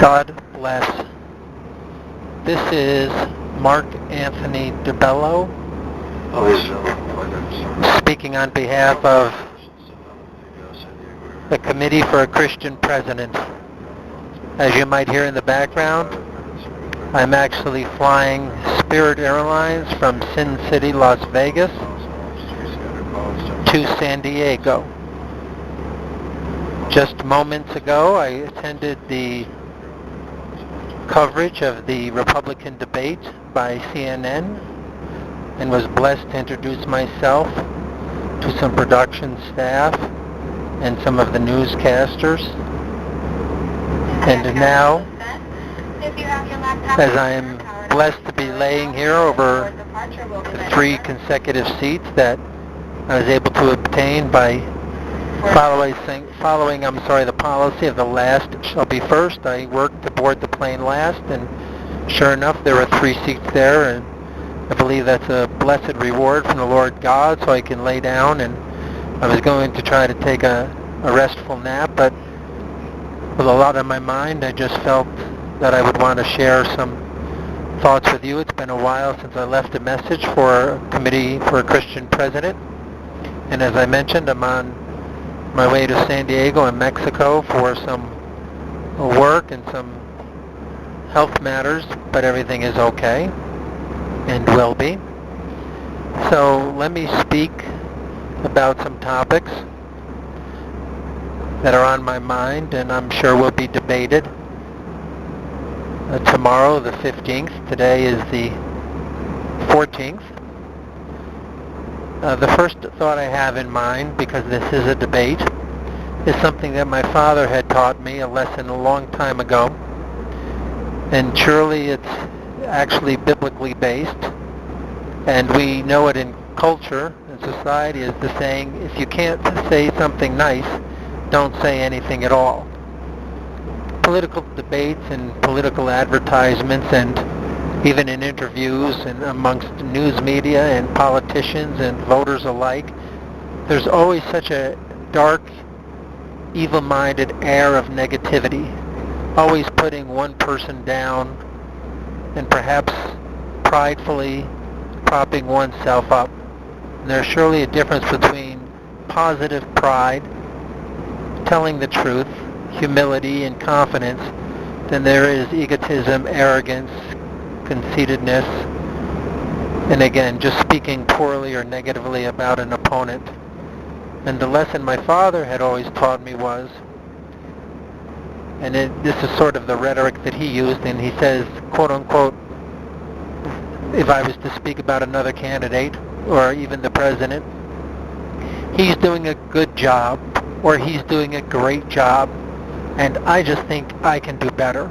God bless. This is Mark Anthony DeBello speaking on behalf of the Committee for a Christian President. As you might hear in the background, I'm actually flying Spirit Airlines from Sin City, Las Vegas to San Diego. Just moments ago, I attended the coverage of the Republican debate by CNN and was blessed to introduce myself to some production staff and some of the newscasters. And now, as I am blessed to be laying here over the 3 consecutive seats that I was able to obtain by following the policy of the last shall be first. I worked to board the plane last, and sure enough, there were 3 seats there, and I believe that's a blessed reward from the Lord God, so I can lay down. And I was going to try to take a restful nap, but with a lot on my mind, I just felt that I would want to share some thoughts with you. It's been a while since I left a message for a Committee for a Christian President, and as I mentioned, I'm on my way to San Diego in Mexico for some work and some health matters, but everything is okay and will be. So let me speak about some topics that are on my mind and I'm sure will be debated tomorrow, the 15th. Today is the 14th. The first thought I have in mind, because this is a debate, is something that my father had taught me, a lesson a long time ago. And surely it's actually biblically based. And we know it in culture and society is the saying, if you can't say something nice, don't say anything at all. Political debates and political advertisements and even in interviews and amongst news media and politicians and voters alike, there's always such a dark, evil-minded air of negativity, always putting one person down and perhaps pridefully propping oneself up. And there's surely a difference between positive pride, telling the truth, humility and confidence, than there is egotism, arrogance, conceitedness, and again, just speaking poorly or negatively about an opponent. And the lesson my father had always taught me was, and this is sort of the rhetoric that he used, and he says, quote unquote, if I was to speak about another candidate or even the president, he's doing a good job or he's doing a great job and I just think I can do better.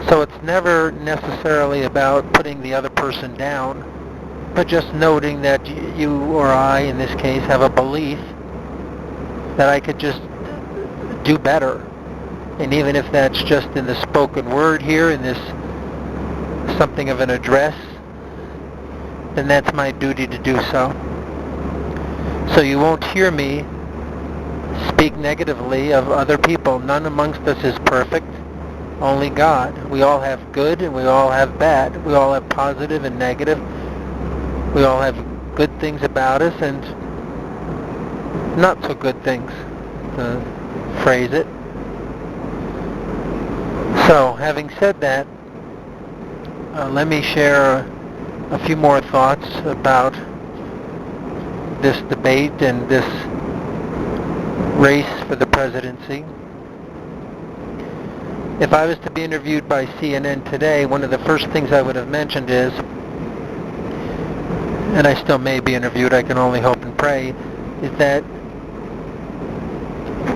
So it's never necessarily about putting the other person down, but just noting that you or I, in this case, have a belief that I could just do better. And even if that's just in the spoken word here, in this something of an address, then that's my duty to do so. So you won't hear me speak negatively of other people. None amongst us is perfect. Only God. We all have good and we all have bad. We all have positive and negative. We all have good things about us and not so good things, to phrase it. So, having said that, let me share a few more thoughts about this debate and this race for the presidency. If I was to be interviewed by CNN today, one of the first things I would have mentioned is, and I still may be interviewed, I can only hope and pray, is that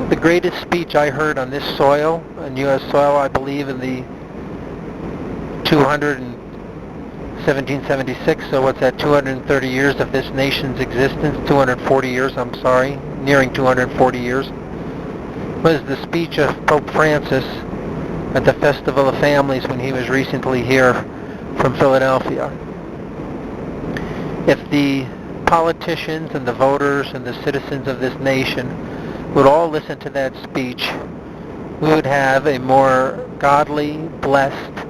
the greatest speech I heard on this soil, on U.S. soil, I believe in the 1776, so what's that, 230 years of this nation's existence, 240 years, I'm sorry, nearing 240 years, was the speech of Pope Francis at the Festival of Families when he was recently here from Philadelphia. If the politicians and the voters and the citizens of this nation would all listen to that speech we would have a more godly, blessed,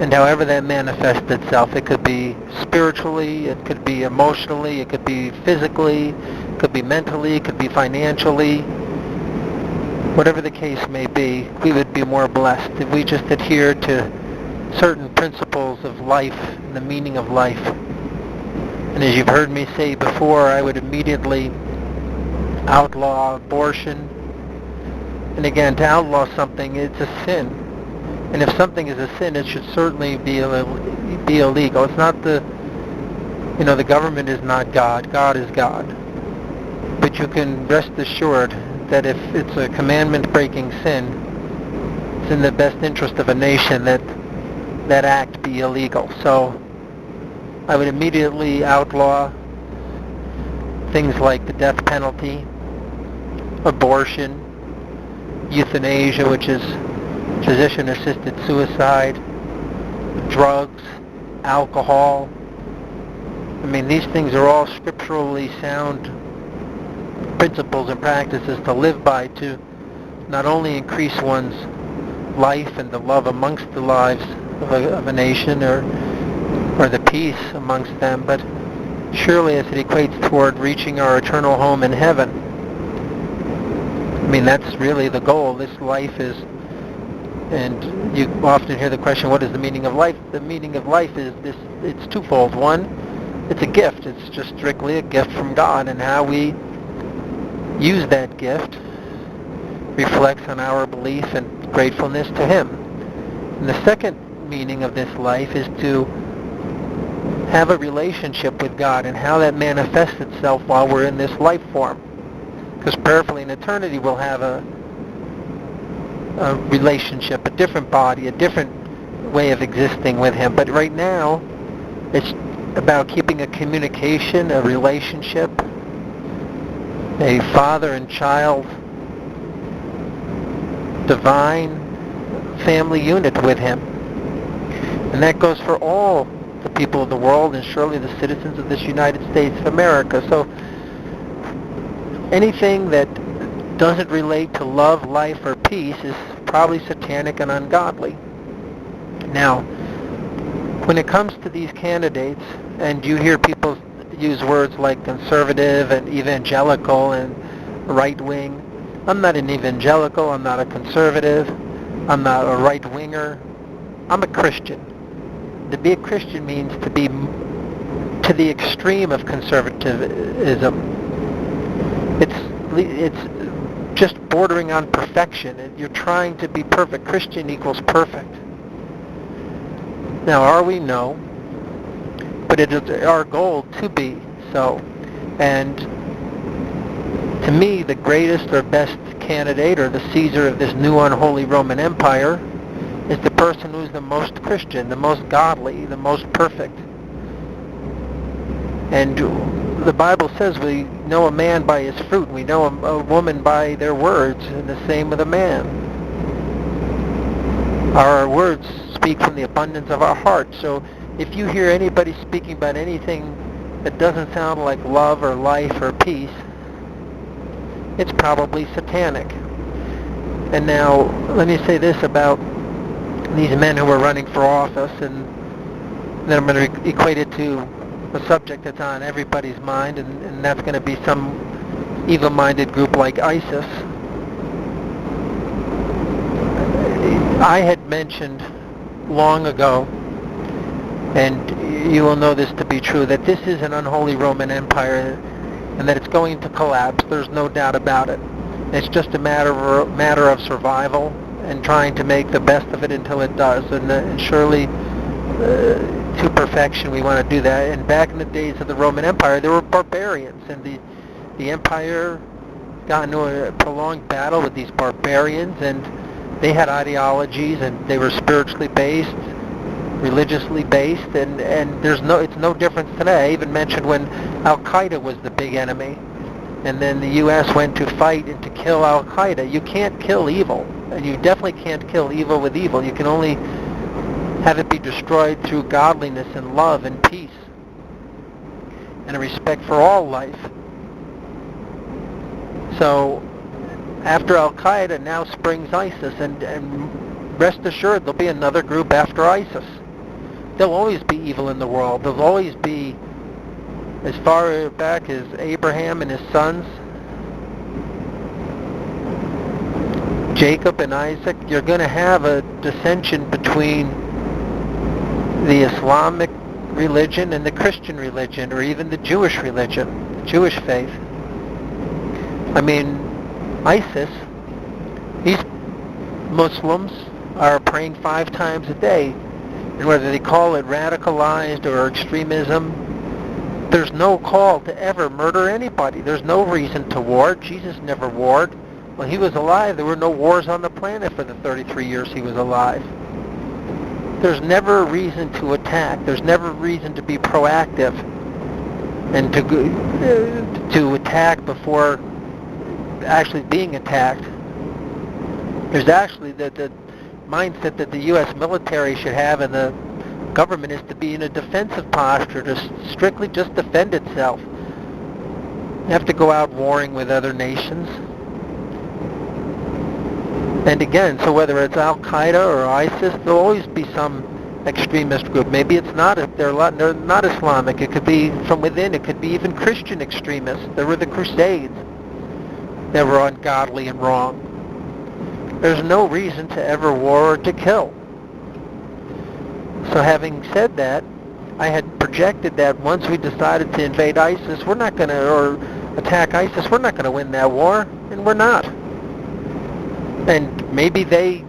and however that manifests itself, it could be spiritually, it could be emotionally, it could be physically, it could be mentally, it could be financially, whatever the case may be, we would be more blessed if we just adhere to certain principles of life and the meaning of life. And as you've heard me say before, I would immediately outlaw abortion. And again, to outlaw something, it's a sin. And if something is a sin, it should certainly be illegal. It's not the government is not God. God is God. But you can rest assured that if it's a commandment-breaking sin, it's in the best interest of a nation that that act be illegal. So I would immediately outlaw things like the death penalty, abortion, euthanasia, which is physician-assisted suicide, drugs, alcohol. I mean, these things are all scripturally sound principles and practices to live by, to not only increase one's life and the love amongst the lives of a nation or the peace amongst them, but surely as it equates toward reaching our eternal home in heaven. I mean, that's really the goal. This life is, and you often hear the question, what is the meaning of life? The meaning of life is this, it's twofold. One, it's a gift. It's just strictly a gift from God, and how we use that gift reflects on our belief and gratefulness to Him. And the second meaning of this life is to have a relationship with God, and how that manifests itself while we're in this life form. Because prayerfully in eternity we'll have a relationship, a different body, a different way of existing with Him. But right now, it's about keeping a communication, a relationship, a father and child, divine family unit with Him. And that goes for all the people of the world, and surely the citizens of this United States of America. So anything that doesn't relate to love, life, or peace is probably satanic and ungodly. Now, when it comes to these candidates, and you hear people use words like conservative and evangelical and right-wing, I'm not an evangelical, I'm not a conservative, I'm not a right-winger, I'm a Christian. To be a Christian means to be to the extreme of conservatism. It's just bordering on perfection. You're trying to be perfect. Christian equals perfect. Now, are we? No. But it is our goal to be so. And to me, the greatest or best candidate, or the Caesar of this new unholy Roman Empire, is the person who's the most Christian, the most godly, the most perfect. And the Bible says we know a man by his fruit. We know a woman by their words, and the same with a man. Our words speak from the abundance of our heart. So if you hear anybody speaking about anything that doesn't sound like love or life or peace, it's probably satanic. And now, let me say this about these men who are running for office, and then I'm going to equate it to a subject that's on everybody's mind, and that's going to be some evil-minded group like ISIS. I had mentioned long ago, and you will know this to be true, that this is an unholy Roman Empire, and that it's going to collapse. There's no doubt about it. It's just a matter of survival and trying to make the best of it until it does. And surely, to perfection, we want to do that. And back in the days of the Roman Empire, there were barbarians, and the empire got into a prolonged battle with these barbarians, and they had ideologies, and they were spiritually based, religiously based, and it's no difference today. I even mentioned when Al-Qaeda was the big enemy, and then the U.S. went to fight and to kill Al-Qaeda. You can't kill evil, and you definitely can't kill evil with evil. You can only have it be destroyed through godliness and love and peace and a respect for all life. So after Al-Qaeda now springs ISIS, and rest assured there'll be another group after ISIS. There'll always be evil in the world. There'll always be, as far back as Abraham and his sons, Jacob and Isaac, you're going to have a dissension between the Islamic religion and the Christian religion, or even the Jewish religion, the Jewish faith. I mean, ISIS, these Muslims are praying 5 times a day, and whether they call it radicalized or extremism, there's no call to ever murder anybody. There's no reason to war. Jesus never warred. When he was alive, there were no wars on the planet for the 33 years he was alive. There's never a reason to attack. There's never a reason to be proactive and to attack before actually being attacked. There's actually the mindset that the U.S. military should have and the government is to be in a defensive posture, to strictly just defend itself. You have to go out warring with other nations. And again, so whether it's Al-Qaeda or ISIS, there'll always be some extremist group. Maybe it's not, they're not Islamic. It could be from within. It could be even Christian extremists. There were the Crusades that were ungodly and wrong. There's no reason to ever war or to kill. So having said that, I had projected that once we decided to invade ISIS, we're not going to, or attack ISIS, we're not going to win that war, and we're not. And maybe they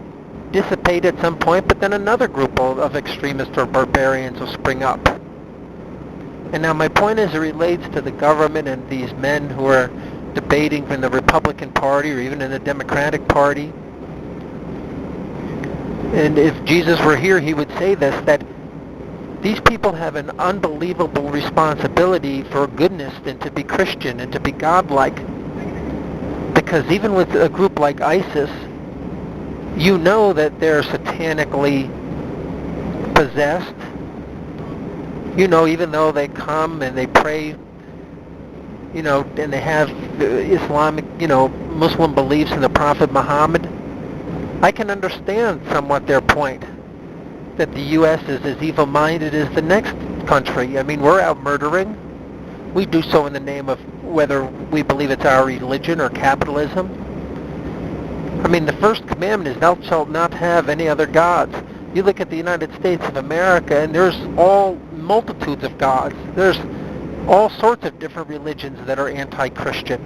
dissipate at some point, but then another group of extremists or barbarians will spring up. And now my point is, it relates to the government and these men who are debating from the Republican Party or even in the Democratic Party. And if Jesus were here, he would say this, that these people have an unbelievable responsibility for goodness and to be Christian and to be godlike. Because even with a group like ISIS, you know that they're satanically possessed. You know, even though they come and they pray, you know, and they have Islamic, you know, Muslim beliefs in the Prophet Muhammad, I can understand somewhat their point that the U.S. is as evil-minded as the next country. I mean, we're out murdering. We do so in the name of whether we believe it's our religion or capitalism. I mean, the first commandment is, thou shalt not have any other gods. You look at the United States of America, and there's all multitudes of gods. There's all sorts of different religions that are anti-Christian.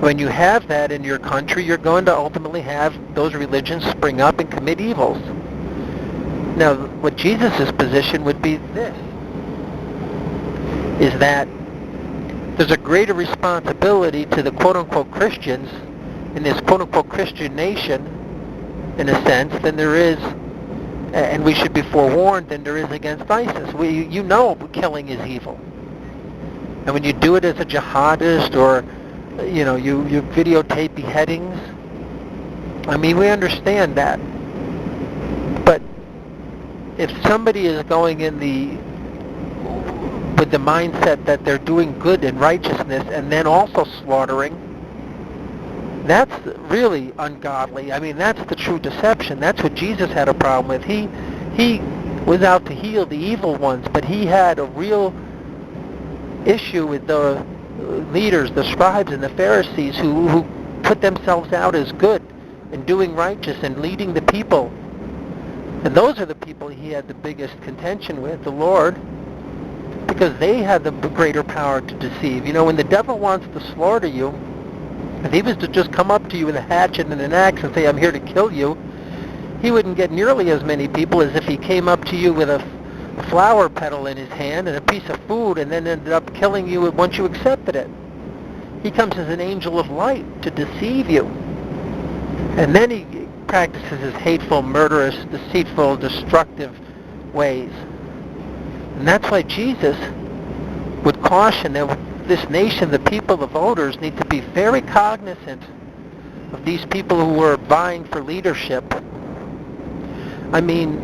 When you have that in your country, you're going to ultimately have those religions spring up and commit evils. Now, what Jesus' position would be this, is that there's a greater responsibility to the quote-unquote Christians in this quote-unquote Christian nation, in a sense, than there is, and we should be forewarned, than there is against ISIS. You know killing is evil. And when you do it as a jihadist, or you know, you videotape beheadings, I mean, we understand that. But if somebody is going in with the mindset that they're doing good and righteousness and then also slaughtering, that's really ungodly. I mean, that's the true deception. That's what Jesus had a problem with. He was out to heal the evil ones, but he had a real issue with the leaders, the scribes and the Pharisees, who put themselves out as good and doing righteous and leading the people. And those are the people he had the biggest contention with, the Lord, because they had the greater power to deceive. You know, when the devil wants to slaughter you, if he was to just come up to you with a hatchet and an axe and say, I'm here to kill you, he wouldn't get nearly as many people as if he came up to you with a flower petal in his hand and a piece of food and then ended up killing you once you accepted it. He comes as an angel of light to deceive you. And then he practices his hateful, murderous, deceitful, destructive ways. And that's why Jesus would caution that this nation, the people, the voters, need to be very cognizant of these people who are vying for leadership. I mean,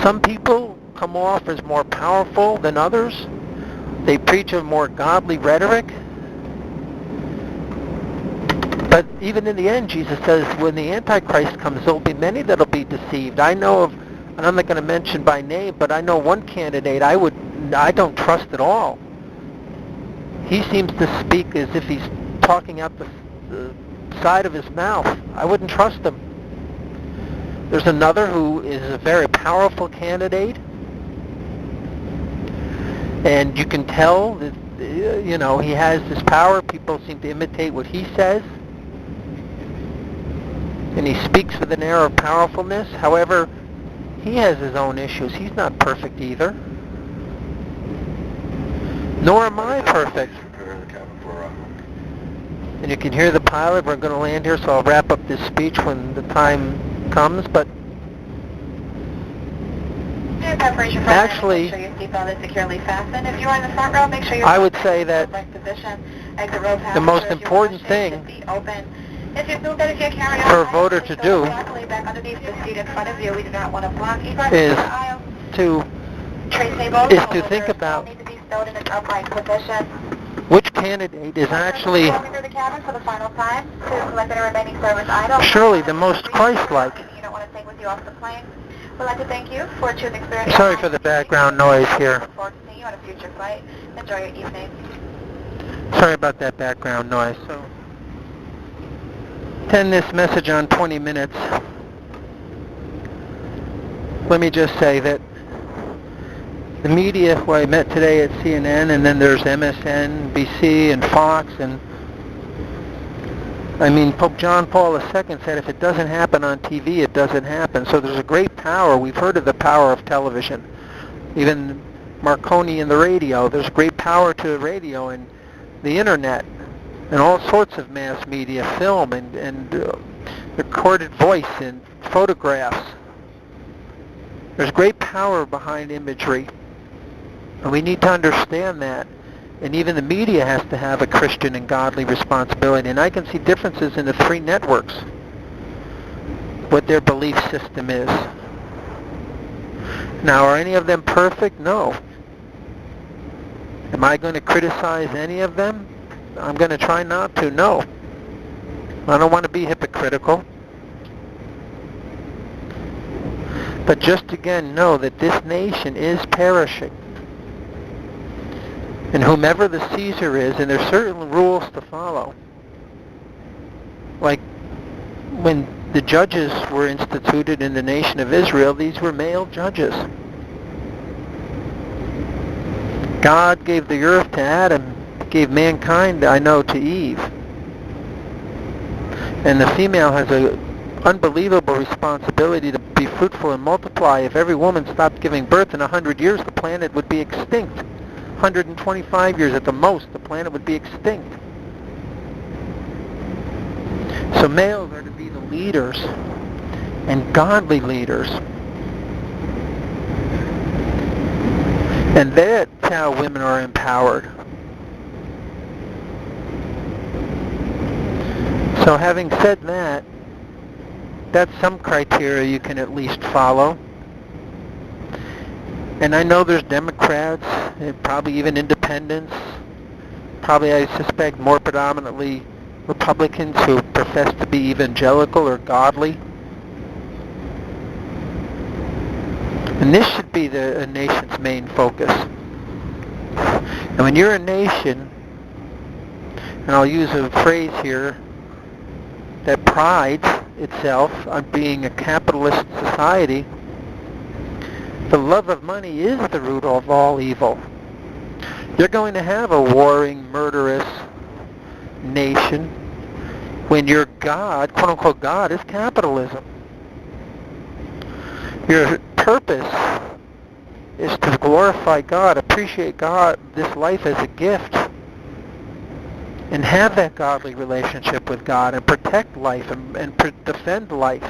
some people come off as more powerful than others. They preach a more godly rhetoric. But even in the end, Jesus says, when the Antichrist comes, there will be many that will be deceived. I know of, and I'm not going to mention by name, but I know one candidate I don't trust at all. He seems to speak as if he's talking out the side of his mouth. I wouldn't trust him. There's another who is a very powerful candidate, and you can tell that, he has this power. People seem to imitate what he says, and he speaks with an air of powerfulness. However, he has his own issues. He's not perfect either. Nor am I perfect. And you can hear the pilot. We're going to land here, so I'll wrap up this speech when the time comes. But actually, make sure your seatbelt is securely fastened. If you are in the front row, make sure I would say that the most important thing for a voter to do is to think about which candidate is actually surely the most Christ-like. We'd like to thank you for choosing Spirit. Sorry for the background noise here. Look forward to seeing you on a future flight. Enjoy your evening. Sorry about that background noise. So, to end this message on 20 minutes, let me just say that the media, who I met today at CNN, and then there's MSNBC and Fox, and Pope John Paul II said if it doesn't happen on TV, it doesn't happen. So there's a great power. We've heard of the power of television. Even Marconi and the radio. There's great power to the radio and the internet and all sorts of mass media, film and recorded voice and photographs. There's great power behind imagery. And we need to understand that. And even the media has to have a Christian and godly responsibility. And I can see differences in the three networks, what their belief system is. Now, are any of them perfect? No. Am I going to criticize any of them? I'm going to try not to. No. I don't want to be hypocritical. But just again, know that this nation is perishing. And whomever the Caesar is, and there's certain rules to follow. Like when the judges were instituted in the nation of Israel, these were male judges. God gave the earth to Adam, gave mankind, to Eve. And the female has an unbelievable responsibility to be fruitful and multiply. If every woman stopped giving birth in 100 years, the planet would be extinct. 125 years at the most, the planet would be extinct. So males are to be the leaders and godly leaders. And that's how women are empowered. So having said that, that's some criteria you can at least follow. And I know there's Democrats, and probably even independents, probably I suspect more predominantly Republicans who profess to be evangelical or godly. And this should be a nation's main focus. And when you're a nation, and I'll use a phrase here, that prides itself on being a capitalist society, the love of money is the root of all evil. You're going to have a warring, murderous nation when your God, quote-unquote God, is capitalism. Your purpose is to glorify God, appreciate God, this life as a gift, and have that godly relationship with God and protect life and defend life.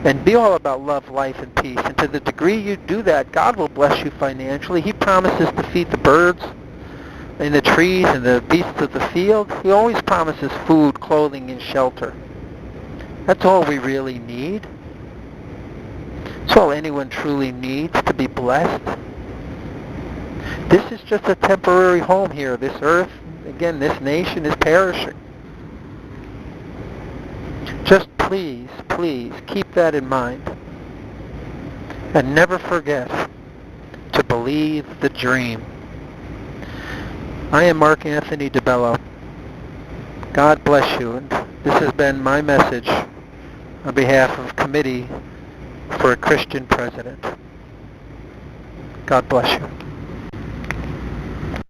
And be all about love, life, and peace. And to the degree you do that, God will bless you financially. He promises to feed the birds and the trees and the beasts of the field. He always promises food, clothing, and shelter. That's all we really need. That's all anyone truly needs, to be blessed. This is just a temporary home here. This earth, again, this nation is perishing. Just please, please keep that in mind. And never forget to believe the dream. I am Mark Anthony DeBello. God bless you, and this has been my message on behalf of Committee for a Christian President. God bless you.